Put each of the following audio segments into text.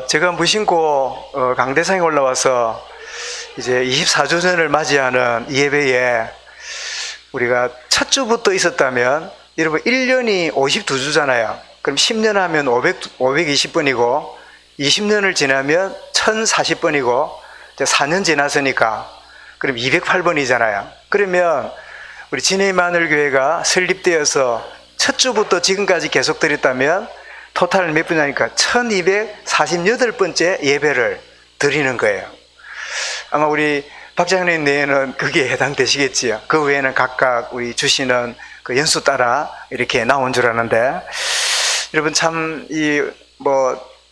제가 무신고 강대상에 올라와서 이제 24주년을 맞이하는 이 예배에 우리가 첫 주부터 있었다면, 여러분 1년이 52주잖아요. 그럼 10년 하면 520번이고 20년을 지나면 1040번이고 4년 지났으니까 그럼 208번이잖아요. 그러면 우리 진해마늘교회가 설립되어서 첫 주부터 지금까지 계속 드렸다면 토탈 몇 분이니까 1248번째 예배를 드리는 거예요. 아마 우리 박장님 내에는 그게 해당되시겠지요. 그 외에는 각각 우리 주시는 그 연수 따라 이렇게 나온 줄 아는데, 여러분 참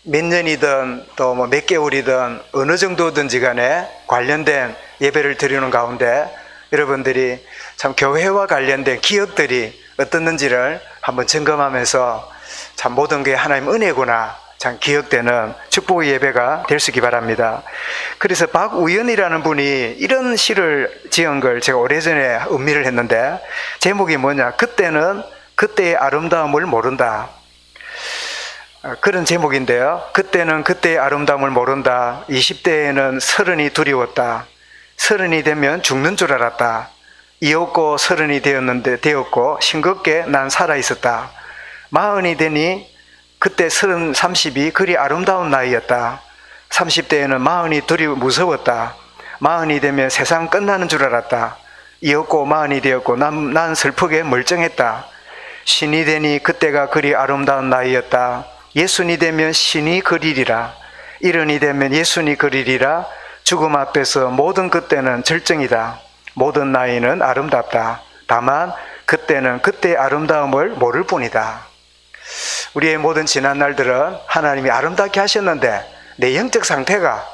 몇 년이든 또 몇 개월이든 어느 정도든지 간에 관련된 예배를 드리는 가운데 여러분들이 참 교회와 관련된 기억들이 어떻는지를 한번 점검하면서 참 모든 게 하나님 은혜구나 참 기억되는 축복의 예배가 될 수 있기 바랍니다. 그래서 박우연이라는 분이 이런 시를 지은 걸 제가 오래전에 음미를 했는데, 제목이 뭐냐, 그때는 그때의 아름다움을 모른다, 그런 제목인데요. 그때는 그때의 아름다움을 모른다. 20대에는 서른이 두려웠다. 서른이 되면 죽는 줄 알았다. 이었고 서른이 되었고 싱겁게 난 살아있었다. 마흔이 되니 그때 30이 그리 아름다운 나이였다. 30대에는 마흔이 무서웠다. 마흔이 되면 세상 끝나는 줄 알았다. 이었고 마흔이 되었고 난 슬프게 멀쩡했다. 신이 되니 그때가 그리 아름다운 나이였다. 예순이 되면 신이 그리리라. 일흔이 되면 예순이 그리리라. 죽음 앞에서 모든 그때는 절정이다. 모든 나이는 아름답다. 다만 그때는 그때의 아름다움을 모를 뿐이다. 우리의 모든 지난 날들은 하나님이 아름답게 하셨는데 내 영적 상태가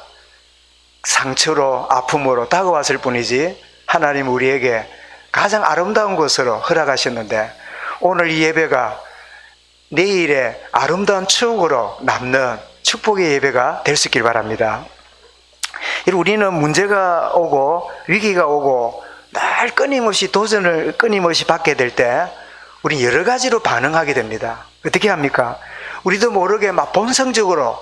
상처로 아픔으로 다가왔을 뿐이지, 하나님 우리에게 가장 아름다운 것으로 허락하셨는데, 오늘 이 예배가 내일의 아름다운 추억으로 남는 축복의 예배가 될 수 있길 바랍니다. 우리는 문제가 오고 위기가 오고 늘 끊임없이 도전을 끊임없이 받게 될 때 우리 여러 가지로 반응하게 됩니다. 어떻게 합니까? 우리도 모르게 막 본성적으로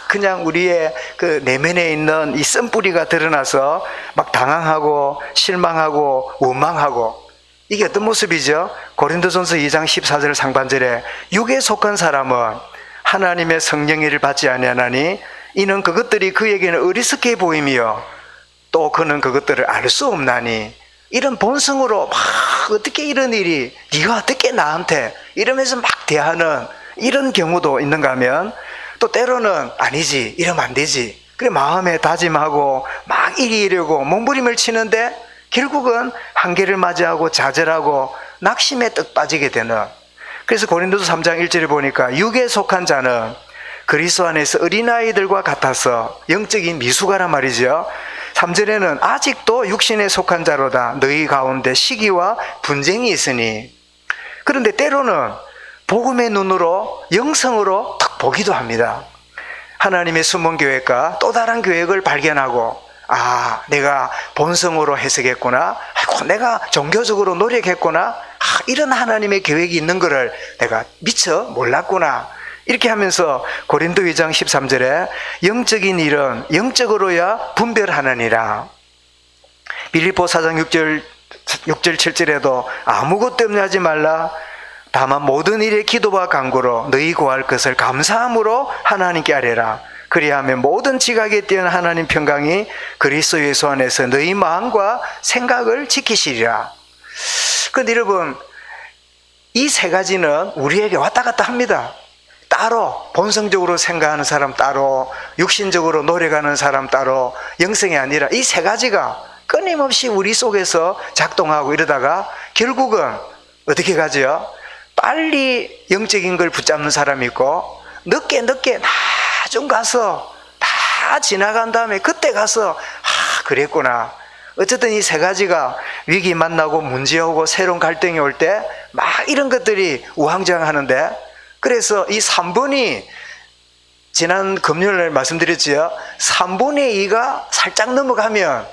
그냥 우리의 그 내면에 있는 이 쓴뿌리가 드러나서 막 당황하고 실망하고 원망하고, 이게 어떤 모습이죠? 고린도전서 2장 14절 상반절에 육에 속한 사람은 하나님의 성령의 일을 받지 아니하나니 이는 그것들이 그에게는 어리석게 보이며 또 그는 그것들을 알 수 없나니, 이런 본성으로 막 어떻게 이런 일이, 네가 어떻게 나한테 이러면서 막 대하는 이런 경우도 있는가 하면, 또 때로는 아니지, 이러면 안 되지, 그래 마음에 다짐하고 막 이리려고 몸부림을 치는데 결국은 한계를 맞이하고 좌절하고 낙심에 떡 빠지게 되는. 그래서 고린도서 3장 1절에 보니까 육에 속한 자는 그리스도 안에서 어린아이들과 같아서 영적인 미숙아란 말이죠. 3절에는 아직도 육신에 속한 자로다. 너희 가운데 시기와 분쟁이 있으니. 그런데 때로는 복음의 눈으로 영성으로 탁 보기도 합니다. 하나님의 숨은 계획과 또 다른 계획을 발견하고, 내가 본성으로 해석했구나, 내가 종교적으로 노력했구나, 이런 하나님의 계획이 있는 것을 내가 미처 몰랐구나, 이렇게 하면서 고린도 2장 13절에 영적인 일은 영적으로야 분별하느니라. 빌립보 4장 6절 7절에도 아무것도 염려하지 말라. 다만 모든 일에 기도와 간구로 너희 구할 것을 감사함으로 하나님께 아뢰라. 그리하면 모든 지각에 뛰어난 하나님 평강이 그리스도 예수 안에서 너희 마음과 생각을 지키시리라. 그런데 여러분, 이 세 가지는 우리에게 왔다 갔다 합니다. 따로 본성적으로 생각하는 사람 따로, 육신적으로 노력하는 사람 따로, 영성이 아니라 이 세 가지가 끊임없이 우리 속에서 작동하고 이러다가 결국은 어떻게 가죠? 빨리 영적인 걸 붙잡는 사람이 있고, 늦게 나중 가서 다 지나간 다음에 그때 가서 그랬구나. 어쨌든 이 세 가지가 위기 만나고 문제 오고 새로운 갈등이 올 때 막 이런 것들이 우왕좌왕하는데, 그래서 이 3분이 지난 금요일에 말씀드렸지요. 3분의 2가 살짝 넘어가면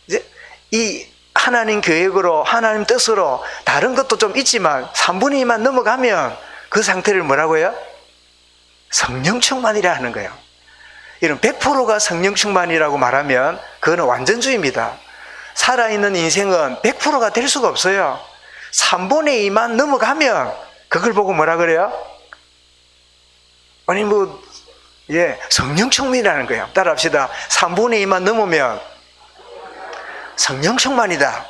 이제 이 하나님 계획으로 하나님 뜻으로 다른 것도 좀 있지만 3분의 2만 넘어가면 그 상태를 뭐라고요? 성령 충만이라 하는 거예요. 이런 100%가 성령 충만이라고 말하면 그거는 완전주의입니다. 살아있는 인생은 100%가 될 수가 없어요. 3분의 2만 넘어가면 그걸 보고 뭐라 그래요? 아니 성령 충만이라는 거예요. 따라합시다. 3분의 2만 넘으면 성령 충만이다.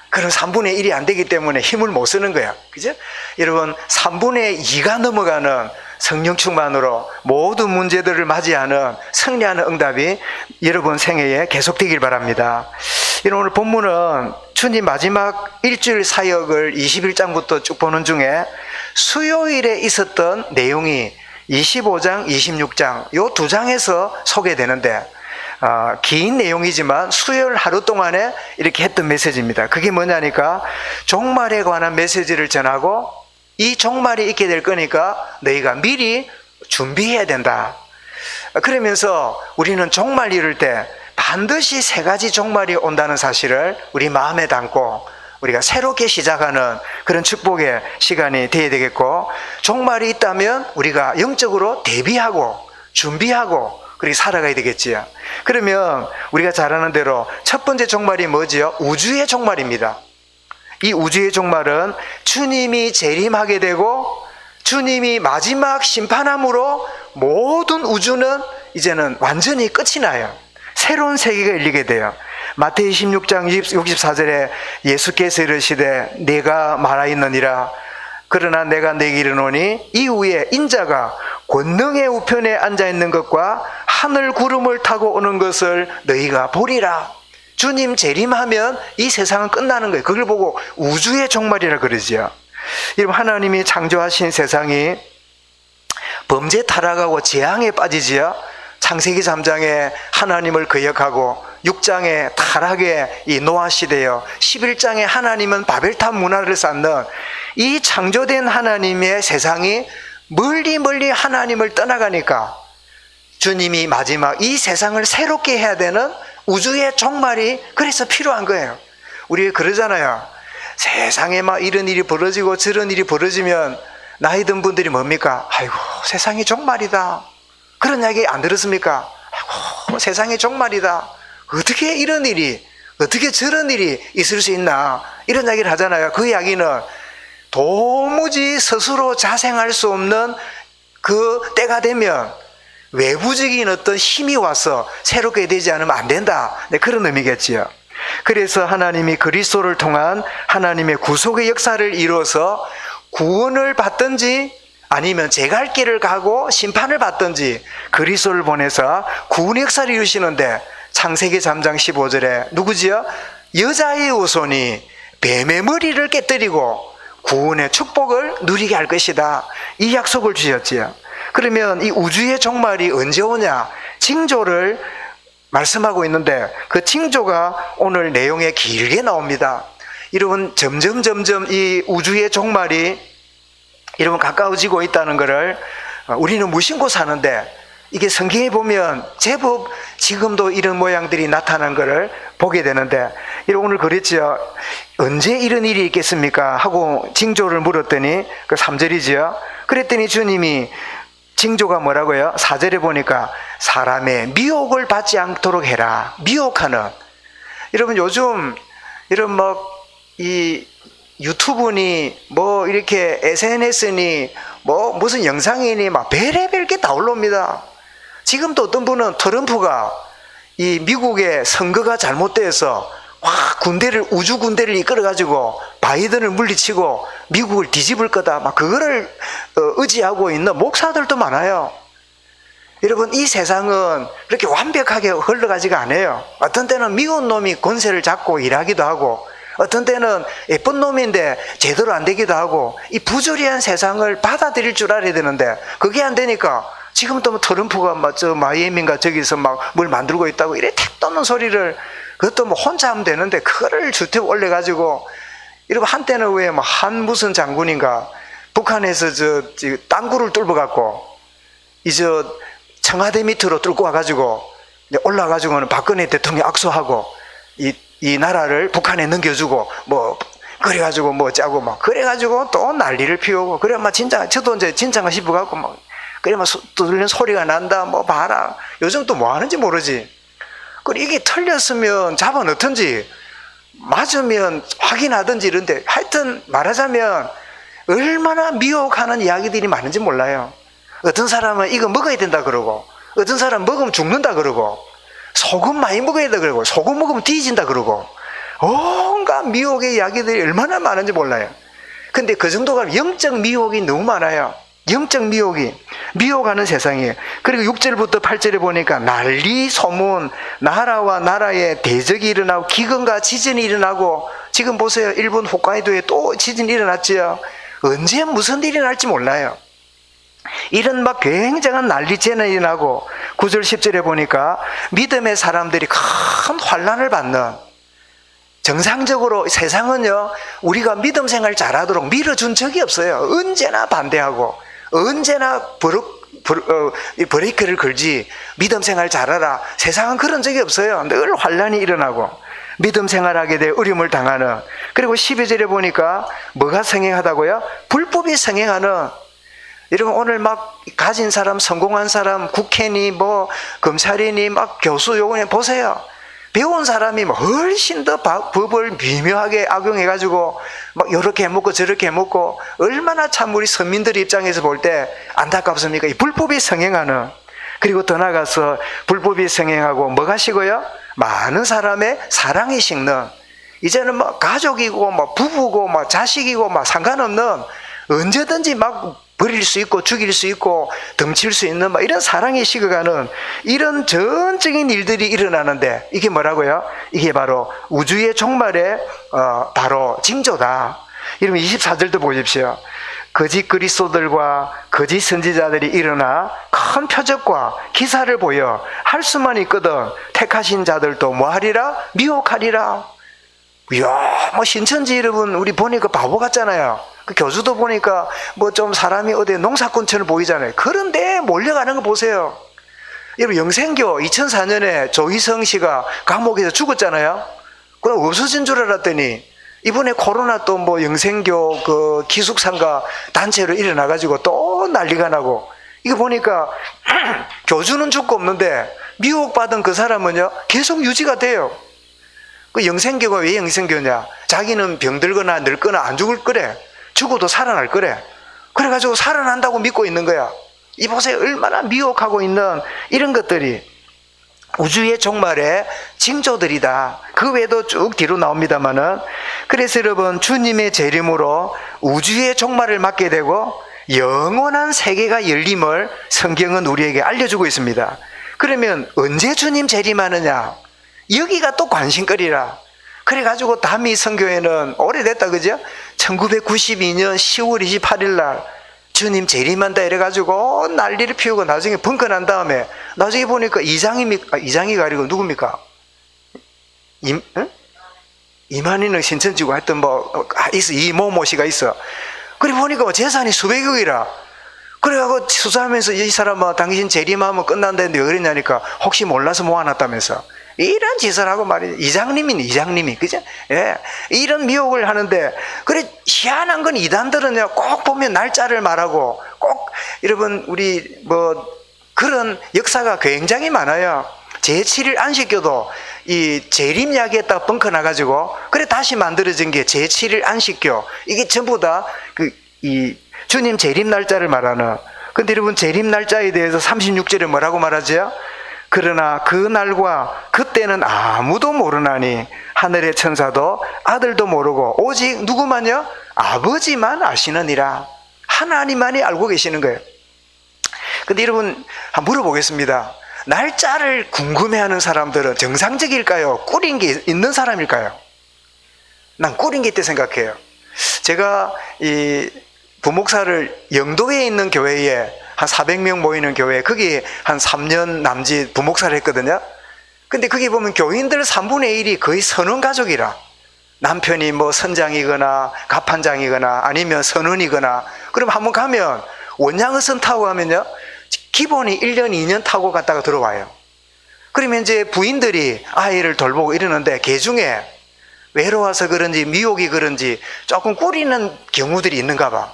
그럼 3분의 1이 안 되기 때문에 힘을 못 쓰는 거야. 그죠? 여러분, 3분의 2가 넘어가는 성령 충만으로 모든 문제들을 맞이하는 승리하는 응답이 여러분 생애에 계속되길 바랍니다. 오늘 본문은 주님 마지막 일주일 사역을 21장부터 쭉 보는 중에 수요일에 있었던 내용이 25장, 26장 이 두 장에서 소개되는데 긴 내용이지만 수요일 하루 동안에 이렇게 했던 메시지입니다. 그게 뭐냐니까 종말에 관한 메시지를 전하고 이 종말이 있게 될 거니까 너희가 미리 준비해야 된다. 그러면서 우리는 종말 이룰 때 반드시 세 가지 종말이 온다는 사실을 우리 마음에 담고 우리가 새롭게 시작하는 그런 축복의 시간이 되어야 되겠고, 종말이 있다면 우리가 영적으로 대비하고 준비하고 그렇게 살아가야 되겠지요. 그러면 우리가 잘 아는 대로 첫 번째 종말이 뭐지요? 우주의 종말입니다. 이 우주의 종말은 주님이 재림하게 되고 주님이 마지막 심판함으로 모든 우주는 이제는 완전히 끝이 나요. 새로운 세계가 열리게 돼요. 마태이 16장 64절에 예수께서 이르시되 내가 말하였느니라. 그러나 내가 네게 이르노니 이후에 인자가 권능의 우편에 앉아있는 것과 하늘 구름을 타고 오는 것을 너희가 보리라. 주님 재림하면 이 세상은 끝나는 거예요. 그걸 보고 우주의 종말이라 그러지요. 여러분, 하나님이 창조하신 세상이 범죄 타락하고 재앙에 빠지지요. 창세기 3장에 하나님을 거역하고 6장에 타락의 이 노아 시대요, 11장에 하나님은 바벨탑 문화를 쌓는 이 창조된 하나님의 세상이 멀리 하나님을 떠나가니까 주님이 마지막 이 세상을 새롭게 해야 되는 우주의 종말이 그래서 필요한 거예요. 우리 그러잖아요. 세상에 막 이런 일이 벌어지고 저런 일이 벌어지면 나이 든 분들이 뭡니까? 아이고, 세상이 종말이다. 그런 이야기 안 들었습니까? 아이고, 세상이 종말이다. 어떻게 이런 일이, 어떻게 저런 일이 있을 수 있나? 이런 이야기를 하잖아요. 그 이야기는 도무지 스스로 자생할 수 없는 그 때가 되면 외부적인 어떤 힘이 와서 새롭게 되지 않으면 안 된다. 네, 그런 의미겠지요. 그래서 하나님이 그리스도를 통한 하나님의 구속의 역사를 이루어서 구원을 받든지 아니면 제갈 길을 가고 심판을 받든지 그리스도를 보내서 구원의 역사를 이루시는데, 창세기 3장 15절에 누구지요? 여자의 후손이 뱀의 머리를 깨뜨리고 구원의 축복을 누리게 할 것이다. 이 약속을 주셨지요. 그러면 이 우주의 종말이 언제 오냐? 징조를 말씀하고 있는데 그 징조가 오늘 내용에 길게 나옵니다. 여러분, 점점 이 우주의 종말이 여러분 가까워지고 있다는 것을 우리는 무심코 사는데, 이게 성경에 보면 제법 지금도 이런 모양들이 나타난 것을 보게 되는데, 오늘 그랬죠. 언제 이런 일이 있겠습니까? 하고 징조를 물었더니 그 3절이죠. 그랬더니 주님이 징조가 뭐라고요? 4절에 보니까 사람의 미혹을 받지 않도록 해라. 미혹하는. 여러분, 요즘 이런 이 유튜브니 이렇게 SNS니 무슨 영상이니 막 별의별 게 다 올라옵니다. 지금도 어떤 분은 트럼프가 이 미국의 선거가 잘못돼서 우주 군대를 이끌어가지고 바이든을 물리치고 미국을 뒤집을 거다, 막 그거를 의지하고 있는 목사들도 많아요. 여러분, 이 세상은 그렇게 완벽하게 흘러가지가 않아요. 어떤 때는 미운 놈이 권세를 잡고 일하기도 하고, 어떤 때는 예쁜 놈인데 제대로 안 되기도 하고, 이 부조리한 세상을 받아들일 줄 알아야 되는데 그게 안 되니까 지금도 트럼프가 마이애미인가 저기서 뭘 만들고 있다고 이래 택도 없는 소리를, 그것도 혼자 하면 되는데 그거를 유튜브 올려가지고, 여러분, 한때는 왜 한 무슨 장군인가 북한에서 땅굴을 뚫어갖고 청와대 밑으로 뚫고 와가지고 올라가지고는 박근혜 대통령 악수하고 이 나라를 북한에 넘겨주고 그래가지고 짜고 그래가지고 또 난리를 피우고, 그래 진짜 저도 이제 진짜가 싶어갖고 그러면 두들리는 소리가 난다. 뭐 봐라. 요즘 또 뭐 하는지 모르지. 그리고 이게 틀렸으면 잡아 넣든지 맞으면 확인하든지 이런데, 하여튼 말하자면 얼마나 미혹하는 이야기들이 많은지 몰라요. 어떤 사람은 이거 먹어야 된다 그러고, 어떤 사람은 먹으면 죽는다 그러고, 소금 많이 먹어야 된다 그러고, 소금 먹으면 뒤진다 그러고, 온갖 미혹의 이야기들이 얼마나 많은지 몰라요. 근데 그 정도가 영적 미혹이 너무 많아요. 영적 미혹이, 미혹하는 세상이에요. 그리고 6절부터 8절에 보니까 난리 소문, 나라와 나라에 대적이 일어나고 기근과 지진이 일어나고, 지금 보세요. 일본 홋카이도에 또 지진이 일어났죠. 언제 무슨 일이 날지 몰라요. 이런 막 굉장한 난리재난이 일어나고, 9절 10절에 보니까 믿음의 사람들이 큰 환난을 받는, 정상적으로 세상은요, 우리가 믿음 생활 잘하도록 밀어준 적이 없어요. 언제나 반대하고 언제나 브레이크를 걸지, 믿음 생활 잘하라. 세상은 그런 적이 없어요. 늘 환난이 일어나고 믿음 생활하게 돼 어려움을 당하는. 그리고 12절에 보니까 뭐가 성행하다고요? 불법이 성행하는. 여러분, 오늘 막 가진 사람, 성공한 사람, 국회니 뭐 검찰이니 막 교수 요원이 보세요. 배운 사람이 훨씬 더 법을 미묘하게 악용해가지고 막 이렇게 해먹고 저렇게 해먹고, 얼마나 참 우리 서민들 입장에서 볼 때 안타깝습니까? 이 불법이 성행하는. 그리고 더 나아가서 불법이 성행하고 뭐가 식어요? 많은 사람의 사랑이 식는. 이제는 뭐 가족이고 뭐 부부고 뭐 자식이고 뭐 상관없는, 언제든지 막 버릴 수 있고 죽일 수 있고 덩칠 수 있는 막 이런 사랑이 식어가는 이런 전적인 일들이 일어나는데, 이게 뭐라고요? 이게 바로 우주의 종말의 바로 징조다. 여러분 24절도 보십시오. 거짓 그리스도들과 거짓 선지자들이 일어나 큰 표적과 기사를 보여 할 수만 있거든 택하신 자들도 뭐하리라? 미혹하리라. 이야, 뭐 신천지 여러분 우리 보니까 바보 같잖아요. 그 교수도 보니까 뭐 좀 사람이 어디 농사꾼처럼 보이잖아요. 그런데 몰려가는 거 보세요. 여러분 영생교 2004년에 조희성 씨가 감옥에서 죽었잖아요. 그럼 없어진 줄 알았더니 이번에 코로나 또 뭐 영생교 그 기숙사인가 단체로 일어나가지고 또 난리가 나고, 이거 보니까 교주는 죽고 없는데 미혹받은 그 사람은요 계속 유지가 돼요. 그 영생교가 왜 영생교냐? 자기는 병들거나 늙거나 안 죽을 거래. 죽어도 살아날 거래. 그래가지고 살아난다고 믿고 있는 거야. 이 보세요. 얼마나 미혹하고 있는 이런 것들이 우주의 종말의 징조들이다. 그 외에도 쭉 뒤로 나옵니다만은, 그래서 여러분 주님의 재림으로 우주의 종말을 맞게 되고 영원한 세계가 열림을 성경은 우리에게 알려주고 있습니다. 그러면 언제 주님 재림하느냐? 여기가 또 관심거리라. 그래가지고 담이 선교회는 오래됐다, 그죠? 1992년 10월 28일 날 주님 재림한다 이래가지고 난리를 피우고 나중에 벙커 난 다음에 나중에 보니까 이장이가 아니고 누굽니까? 이만희는 신천지고 하여튼 있어. 이모모 씨가 있어. 그래 보니까 재산이 수백억이라. 그래가지고 수사하면서 이 사람아 당신 재림하면 끝난다는데 왜 그러냐니까 혹시 몰라서 모아놨다면서. 이런 짓을 하고 말이죠. 이장님이, 그죠? 예. 이런 미혹을 하는데, 그래, 희한한 건 이단들은요, 꼭 보면 날짜를 말하고, 꼭, 여러분, 우리, 그런 역사가 굉장히 많아요. 제7일 안식교도 이 재림 이야기에다 벙커 나가지고, 그래, 다시 만들어진 게 제7일 안식교. 이게 전부 다 이 주님 재림 날짜를 말하는. 근데 여러분, 재림 날짜에 대해서 36절에 뭐라고 말하죠? 그러나 그 날과 그때는 아무도 모르나니 하늘의 천사도 아들도 모르고 오직 누구만요? 아버지만 아시느니라. 하나님만이 알고 계시는 거예요. 근데 여러분 한번 물어보겠습니다. 날짜를 궁금해하는 사람들은 정상적일까요? 꾸린 게 있는 사람일까요? 난 꾸린 게 있다 생각해요. 제가 이 부목사를 영도에 있는 교회에 한 400명 모이는 교회, 거기 한 3년 남짓 부목사를 했거든요. 근데 거기 보면 교인들 3분의 1이 거의 선원가족이라. 남편이 뭐 선장이거나 갑판장이거나 아니면 선원이거나. 그럼 한번 가면 원양어선 타고 가면요, 기본이 1년, 2년 타고 갔다가 들어와요. 그러면 이제 부인들이 아이를 돌보고 이러는데 그 중에 외로워서 그런지 미혹이 그런지 조금 꾸리는 경우들이 있는가 봐.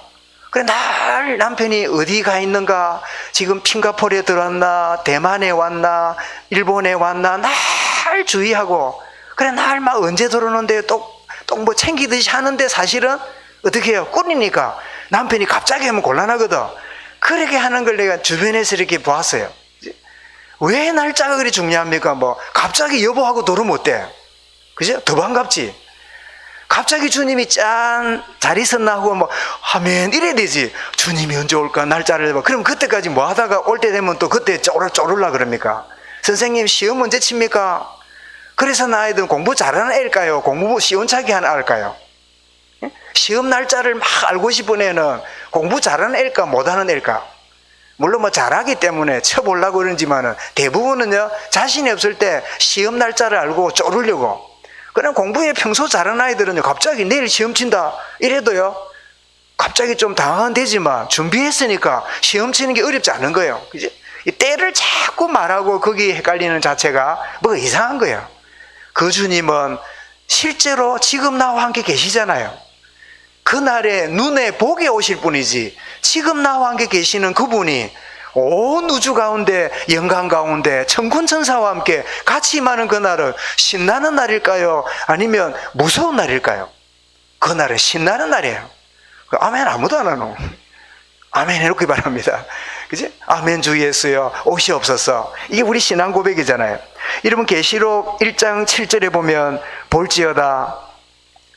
그래, 날 남편이 어디 가 있는가, 지금 싱가포르에 들어왔나, 대만에 왔나, 일본에 왔나, 날 주의하고, 그래, 날 막 언제 들어오는데 또 뭐 챙기듯이 하는데 사실은 어떻게 해요? 꿀이니까 남편이 갑자기 하면 곤란하거든. 그렇게 하는 걸 내가 주변에서 이렇게 보았어요. 왜 날짜가 그리 중요합니까? 뭐, 갑자기 여보하고 들어오면 어때? 그죠? 더 반갑지? 갑자기 주님이 짠, 잘 있었나 하고 뭐 하면 이래야 되지. 주님이 언제 올까? 날짜를 봐. 그럼 그때까지 뭐 하다가 올 때 되면 또 그때 쪼르르 그럽니까? 선생님 시험 언제 칩니까? 그래서 아이들은 공부 잘하는 애일까요? 공부 시원찮게 하는 애일까요? 시험 날짜를 막 알고 싶은 애는 공부 잘하는 애일까 못하는 애일까? 물론 뭐 잘하기 때문에 쳐보려고 그러지만은 대부분은요, 자신이 없을 때 시험 날짜를 알고 쪼르려고. 그냥 공부에 평소 잘하는 아이들은요, 갑자기 내일 시험 친다 이래도요, 갑자기 좀 당황은 되지만 준비했으니까 시험 치는 게 어렵지 않은 거예요. 그지? 이 때를 자꾸 말하고 거기 헷갈리는 자체가 뭐 이상한 거예요. 그 주님은 실제로 지금 나와 함께 계시잖아요. 그날에 눈에 보게 오실 분이지, 지금 나와 함께 계시는 그분이 온 우주 가운데, 영광 가운데 천군천사와 함께 같이 임하는 그날은 신나는 날일까요? 아니면 무서운 날일까요? 그날은 신나는 날이에요. 아멘 아무도 안 하노. 아멘 해놓기 바랍니다. 그지? 아멘 주 예수여 오시옵소서. 이게 우리 신앙 고백이잖아요. 여러분 계시록 1장 7절에 보면 볼지어다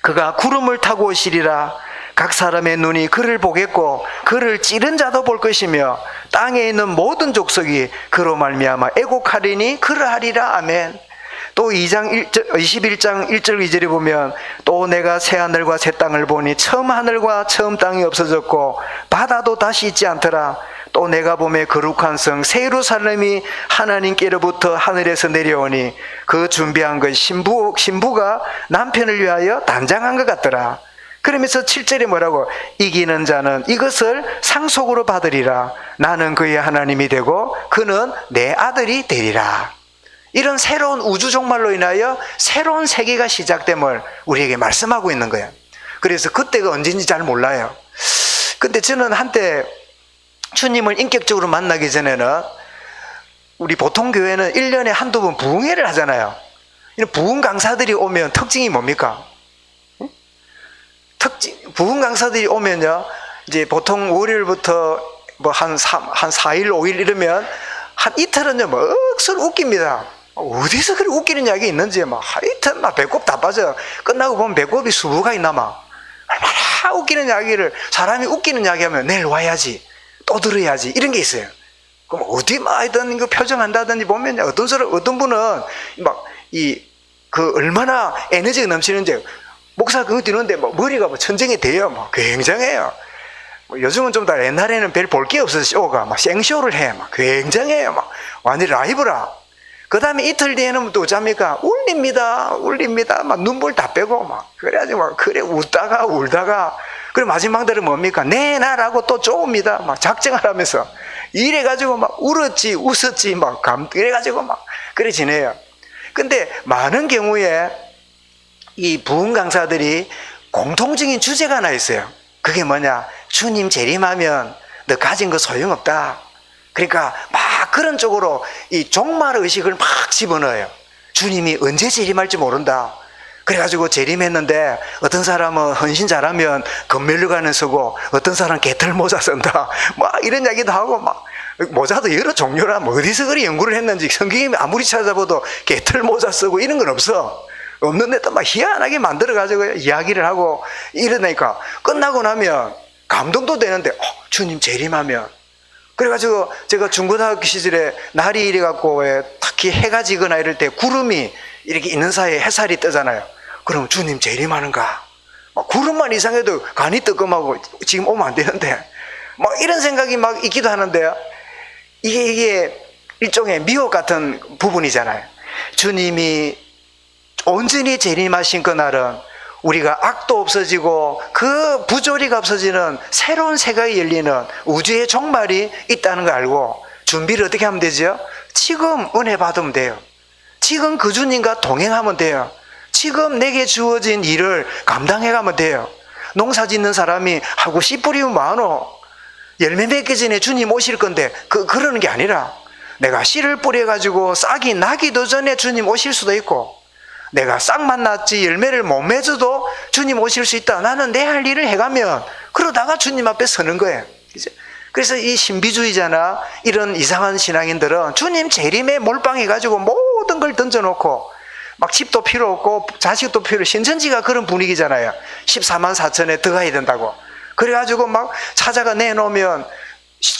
그가 구름을 타고 오시리라. 각 사람의 눈이 그를 보겠고 그를 찌른 자도 볼 것이며 땅에 있는 모든 족속이 그로 말미암아 애곡하리니 그를 하리라. 아멘. 또 21장 1절 2절에 보면 또 내가 새 하늘과 새 땅을 보니 처음 하늘과 처음 땅이 없어졌고 바다도 다시 있지 않더라. 또 내가 보매 거룩한 성 새 예루살렘이 하나님께로부터 하늘에서 내려오니 그 준비한 것 신부가 남편을 위하여 단장한 것 같더라. 그러면서 7절에 뭐라고? 이기는 자는 이것을 상속으로 받으리라. 나는 그의 하나님이 되고 그는 내 아들이 되리라. 이런 새로운 우주 종말로 인하여 새로운 세계가 시작됨을 우리에게 말씀하고 있는 거예요. 그래서 그때가 언제인지 잘 몰라요. 근데 저는 한때 주님을 인격적으로 만나기 전에는 우리 보통 교회는 1년에 한두 번 부흥회를 하잖아요. 이런 부흥 강사들이 오면 특징이 뭡니까? 부흥 강사들이 오면요, 이제 보통 월요일부터 뭐 한 4일, 5일 이러면 한 이틀은요, 뭐 억수로 웃깁니다. 어디서 그렇게 웃기는 이야기 있는지 막 하여튼 막 배꼽 다 빠져. 끝나고 보면 배꼽이 수부가 있나마. 얼마나 웃기는 이야기를, 사람이 웃기는 이야기 하면 내일 와야지, 또 들어야지, 이런 게 있어요. 그럼 어디 막 하든 그 표정한다든지 보면 어떤 분은 막 얼마나 에너지가 넘치는지, 목사 그거 뛰는데 뭐 머리가 뭐 천정이 돼요. 막 굉장해요. 요즘은 좀 다, 옛날에는 별 볼 게 없어서 쇼가 막 생쇼를 해. 막 굉장해요. 막 완전히 라이브라. 그 다음에 이틀 뒤에는 또 어쩝니까? 울립니다. 막 눈물 다 빼고 막. 그래가지고 막, 그래, 울다가. 그리고 마지막들은 뭡니까? 내 나라고 또 쪼옵니다. 막 작정하라면서. 이래가지고 막 웃었지, 막 이래가지고 막, 그래 지내요. 근데 많은 경우에 이 부흥 강사들이 공통적인 주제가 하나 있어요. 그게 뭐냐? 주님 재림하면 너 가진 거 소용없다. 그러니까 막 그런 쪽으로 이 종말 의식을 막 집어넣어요. 주님이 언제 재림할지 모른다. 그래가지고 재림했는데 어떤 사람은 헌신 잘하면 금면류관을 쓰고 어떤 사람은 개털 모자 쓴다. 막 이런 이야기도 하고, 막 모자도 여러 종류라 뭐 어디서 그리 연구를 했는지 성경에 아무리 찾아봐도 개털 모자 쓰고 이런 건 없어. 없는데 또 막 희한하게 만들어가지고 이야기를 하고 이러니까 끝나고 나면 감동도 되는데, 주님 재림하면. 그래가지고 제가 중고등학교 시절에 날이 이래갖고 특히 해가 지거나 이럴 때 구름이 이렇게 있는 사이에 햇살이 뜨잖아요. 그럼 주님 재림하는가? 구름만 이상해도 간이 뜨끔하고 지금 오면 안 되는데, 막 이런 생각이 막 있기도 하는데요. 이게 일종의 미혹 같은 부분이잖아요. 주님이 온전히 재림하신 그날은 우리가 악도 없어지고 그 부조리가 없어지는 새로운 세계가 열리는 우주의 종말이 있다는 걸 알고 준비를 어떻게 하면 되죠? 지금 은혜 받으면 돼요. 지금 그 주님과 동행하면 돼요. 지금 내게 주어진 일을 감당해 가면 돼요. 농사 짓는 사람이 하고 씨 뿌리면 뭐하노? 열매 맺기 전에 주님 오실 건데 그러는 게 아니라 내가 씨를 뿌려가지고 싹이 나기도 전에 주님 오실 수도 있고, 내가 싹만 났지 열매를 못 맺어도 주님 오실 수 있다. 나는 내 할 일을 해가면 그러다가 주님 앞에 서는 거예요. 그래서 이 신비주의자나 이런 이상한 신앙인들은 주님 재림에 몰빵해가지고 모든 걸 던져놓고 막 집도 필요 없고 자식도 필요 없고, 신천지가 그런 분위기잖아요. 14만 4천에 들어가야 된다고. 그래가지고 막 찾아가 내놓으면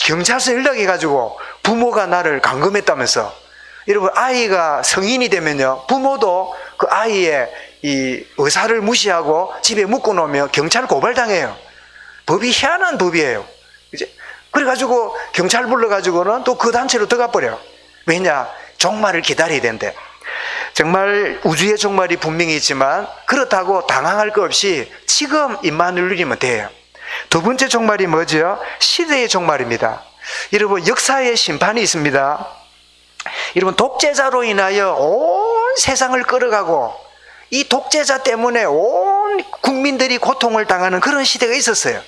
경찰서 연락해가지고 부모가 나를 감금했다면서. 여러분, 아이가 성인이 되면요, 부모도 그 아이의 이 의사를 무시하고 집에 묶어놓으면 경찰 고발당해요. 법이 희한한 법이에요. 이제 그래가지고 경찰 불러가지고는 또 그 단체로 들어가 버려. 왜냐? 종말을 기다려야 된대. 정말 우주의 종말이 분명히 있지만 그렇다고 당황할 것 없이 지금 입만을 누리면 돼요. 두 번째 종말이 뭐죠? 시대의 종말입니다. 여러분, 역사의 심판이 있습니다. 여러분, 독재자로 인하여 온 세상을 끌어가고 이 독재자 때문에 온 국민들이 고통을 당하는 그런 시대가 있었어요.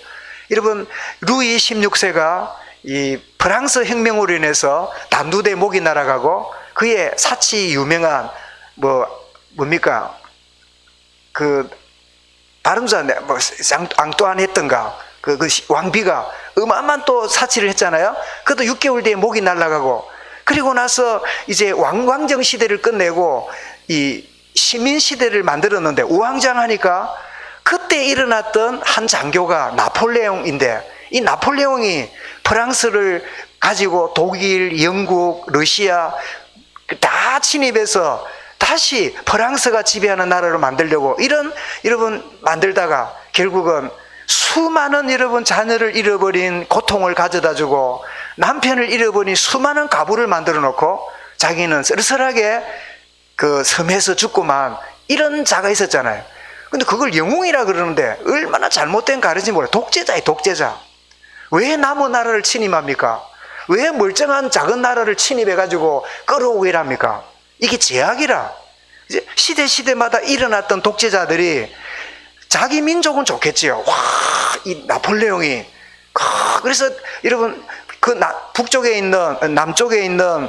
여러분, 루이 16세가 이 프랑스 혁명으로 인해서 단두대 목이 날아가고 그의 사치 유명한 뭡니까? 그 발음자 앙뚜안 했던가 그 왕비가 어마어마한 또 사치를 했잖아요. 그것도 6개월 뒤에 목이 날아가고, 그리고 나서 이제 왕정 시대를 끝내고 이 시민 시대를 만들었는데 우왕좌왕하니까 그때 일어났던 한 장교가 나폴레옹인데, 이 나폴레옹이 프랑스를 가지고 독일, 영국, 러시아 다 침입해서 다시 프랑스가 지배하는 나라로 만들려고 여러분 만들다가 결국은 수많은 여러분 자녀를 잃어버린 고통을 가져다 주고 남편을 잃어버린 수많은 가부를 만들어 놓고 자기는 쓸쓸하게 그 섬에서 죽고만, 이런 자가 있었잖아요. 근데 그걸 영웅이라 그러는데 얼마나 잘못된 가르침이 몰라요. 독재자예요, 독재자. 왜 남의 나라를 침입합니까? 왜 멀쩡한 작은 나라를 침입해가지고 끌어오게 합니까? 이게 제약이라. 이제 시대마다 일어났던 독재자들이 자기 민족은 좋겠지요. 와, 이 나폴레옹이. 그래서 여러분, 그 북쪽에 있는, 남쪽에 있는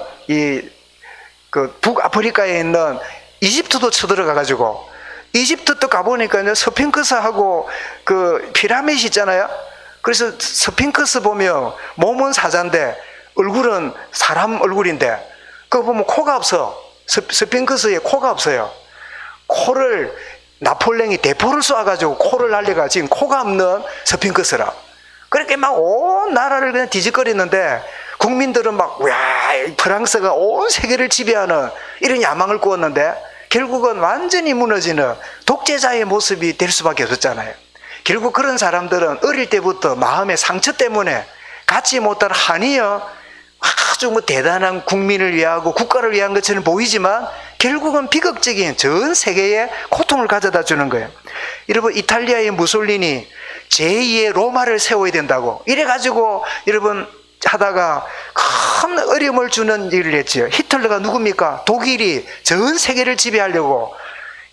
그 북아프리카에 있는 이집트도 쳐들어가가지고, 이집트 또 가보니까요, 스핑크스하고 그 피라미드 있잖아요. 그래서 스핑크스 보면 몸은 사자인데 얼굴은 사람 얼굴인데, 그거 보면 코가 없어. 스핑크스에 코가 없어요. 코를 나폴레옹이 대포를 쏘아가지고 코를 날려가 지금 코가 없는 스핑크스라. 그렇게 막 온 나라를 그냥 뒤집거리는데 국민들은 막, 야, 프랑스가 온 세계를 지배하는 이런 야망을 꾸었는데 결국은 완전히 무너지는 독재자의 모습이 될 수밖에 없었잖아요. 결국 그런 사람들은 어릴 때부터 마음의 상처 때문에 갖지 못한 한이여 아주 대단한 국민을 위하고 국가를 위한 것처럼 보이지만 결국은 비극적인 전 세계에 고통을 가져다 주는 거예요. 여러분, 이탈리아의 무솔리니 제2의 로마를 세워야 된다고 이래가지고 여러분 하다가 큰 어려움을 주는 일을 했지요. 히틀러가 누굽니까? 독일이 전 세계를 지배하려고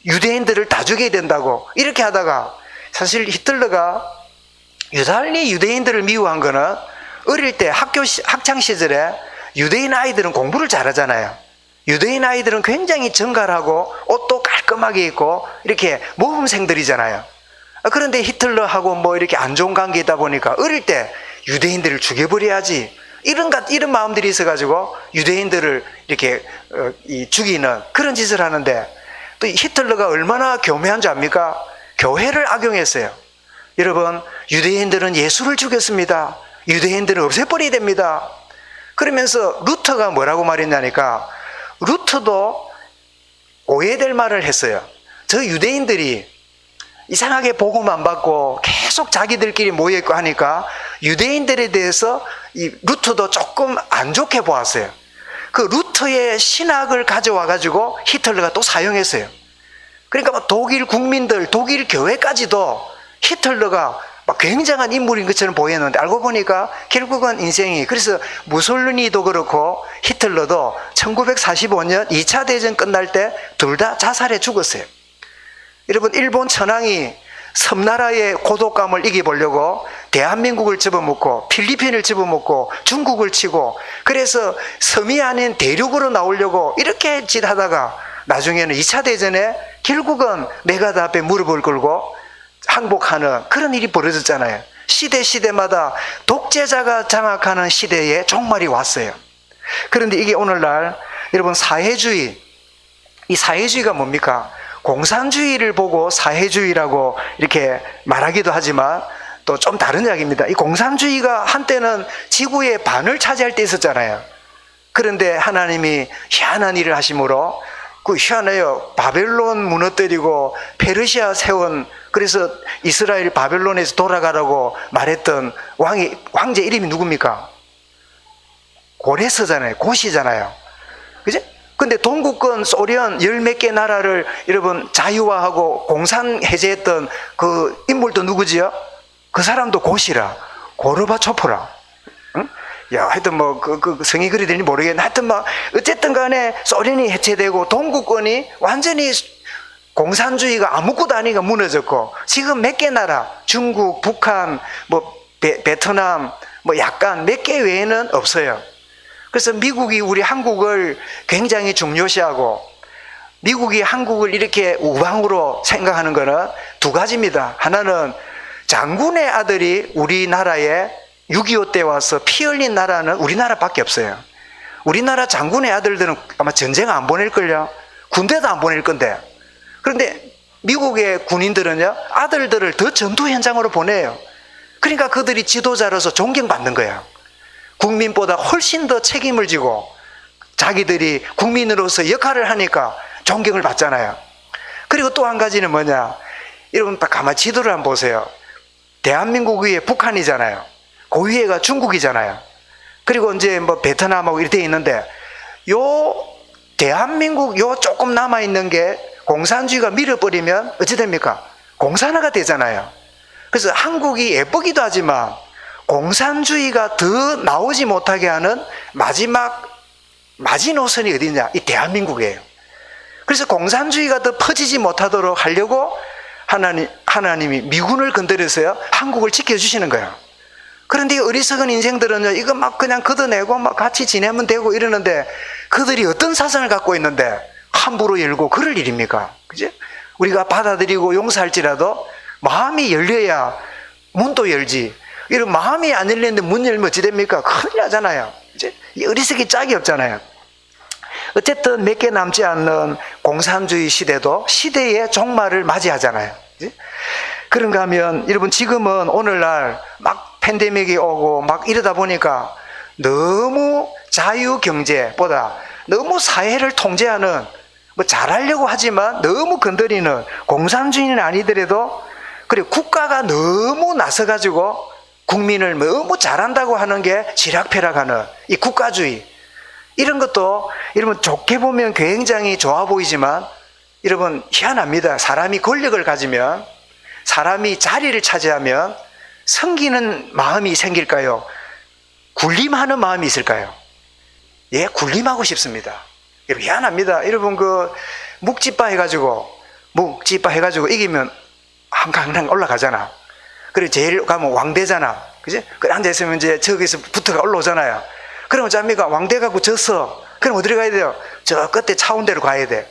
유대인들을 다 죽여야 된다고 이렇게 하다가, 사실 히틀러가 유달리 유대인들을 미워한 거는 어릴 때 학창 시절에 유대인 아이들은 공부를 잘하잖아요. 유대인 아이들은 굉장히 정갈하고 옷도 깔끔하게 입고 이렇게 모범생들이잖아요. 그런데 히틀러하고 이렇게 안 좋은 관계이다 보니까 어릴 때 유대인들을 죽여버려야지 이런 마음들이 있어가지고 유대인들을 이렇게 죽이는 그런 짓을 하는데, 또 히틀러가 얼마나 교묘한 줄 압니까? 교회를 악용했어요. 여러분, 유대인들은 예수를 죽였습니다. 유대인들은 없애버려야 됩니다. 그러면서 루터가 뭐라고 말했냐니까, 루터도 오해될 말을 했어요. 저 유대인들이 이상하게 복음 안 받고 계속 자기들끼리 모여있고 하니까 유대인들에 대해서 이 루터도 조금 안 좋게 보았어요. 그 루터의 신학을 가져와가지고 히틀러가 또 사용했어요. 그러니까 독일 국민들, 독일 교회까지도 히틀러가 막 굉장한 인물인 것처럼 보였는데 알고 보니까 결국은 인생이, 그래서 무솔리니도 그렇고 히틀러도 1945년 2차 대전 끝날 때 둘 다 자살해 죽었어요. 여러분, 일본 천황이 섬나라의 고독감을 이겨보려고 대한민국을 집어먹고 필리핀을 집어먹고 중국을 치고, 그래서 섬이 아닌 대륙으로 나오려고 이렇게 짓하다가 나중에는 2차 대전에 결국은 메가드 앞에 무릎을 꿇고 항복하는 그런 일이 벌어졌잖아요. 시대마다 독재자가 장악하는 시대에 종말이 왔어요. 그런데 이게 오늘날 여러분 사회주의, 이 사회주의가 뭡니까? 공산주의를 보고 사회주의라고 이렇게 말하기도 하지만 또 좀 다른 이야기입니다. 이 공산주의가 한때는 지구의 반을 차지할 때 있었잖아요. 그런데 하나님이 희한한 일을 하심으로, 그 희한해요. 바벨론 무너뜨리고 페르시아 세운, 그래서 이스라엘 바벨론에서 돌아가라고 말했던 황제 이름이 누굽니까? 고레스잖아요. 고시잖아요. 그죠? 근데 동구권 소련 열 몇 개 나라를 여러분 자유화하고 공산 해제했던 그 인물도 누구지요? 그 사람도 고시라. 고르바초프라. 응? 야, 하여튼 뭐, 그 성이 그리 되는지 모르겠는데, 하여튼 뭐, 어쨌든 간에 소련이 해체되고 동구권이 완전히 공산주의가 아무것도 아니가 무너졌고, 지금 몇 개 나라, 중국, 북한, 뭐, 베트남, 뭐 약간 몇 개 외에는 없어요. 그래서 미국이 우리 한국을 굉장히 중요시하고, 미국이 한국을 이렇게 우방으로 생각하는 것은 두 가지입니다. 하나는 장군의 아들이 우리나라에 6.25 때 와서 피 흘린 나라는 우리나라밖에 없어요. 우리나라 장군의 아들들은 아마 전쟁 안 보낼걸요. 군대도 안 보낼 건데. 그런데 미국의 군인들은요, 아들들을 더 전투 현장으로 보내요. 그러니까 그들이 지도자로서 존경받는 거예요. 국민보다 훨씬 더 책임을 지고 자기들이 국민으로서 역할을 하니까 존경을 받잖아요. 그리고 또 한 가지는 뭐냐, 여러분 딱 가만히 지도를 한번 보세요. 대한민국 위에 북한이잖아요. 그 위에가 중국이잖아요. 그리고 이제 뭐 베트남하고 이렇게 있는데, 요 대한민국 요 조금 남아있는 게 공산주의가 밀어버리면 어찌 됩니까? 공산화가 되잖아요. 그래서 한국이 예쁘기도 하지만 공산주의가 더 나오지 못하게 하는 마지노선이 어디냐? 이 대한민국이에요. 그래서 공산주의가 더 퍼지지 못하도록 하려고 하나님이 미군을 건드려서요, 한국을 지켜주시는 거예요. 그런데 어리석은 인생들은요, 이거 막 그냥 걷어내고 막 같이 지내면 되고 이러는데, 그들이 어떤 사상을 갖고 있는데 함부로 열고 그럴 일입니까? 그죠? 우리가 받아들이고 용서할지라도 마음이 열려야 문도 열지. 이런 마음이 안 열리는데 문 열면 어찌 됩니까? 큰일 나잖아요. 이제 어리석이 짝이 없잖아요. 어쨌든 몇 개 남지 않는 공산주의 시대도 시대의 종말을 맞이하잖아요. 그치? 그런가 하면 여러분, 지금은 오늘날 막 팬데믹이 오고 막 이러다 보니까 너무 자유경제보다 너무 사회를 통제하는, 뭐 잘하려고 하지만 너무 건드리는 공산주의는 아니더라도, 그리고 국가가 너무 나서가지고 국민을 너무 잘한다고 하는 게 지락펴락하는 이 국가주의, 이런 것도 여러분 좋게 보면 굉장히 좋아 보이지만 여러분 희한합니다. 사람이 권력을 가지면, 사람이 자리를 차지하면 섬기는 마음이 생길까요? 군림하는 마음이 있을까요? 예, 군림하고 싶습니다. 여러분 희한합니다. 여러분 그 묵찌빠 해가지고 이기면 한강 올라가잖아. 그리고 제일 가면 왕대잖아. 그지? 그래 앉아있으면 이제 저기서 부터가 올라오잖아요. 그럼 어쩝니까? 왕대 갖고 졌어. 그럼 어디로 가야 돼요? 저 끝에 차운대로 가야 돼.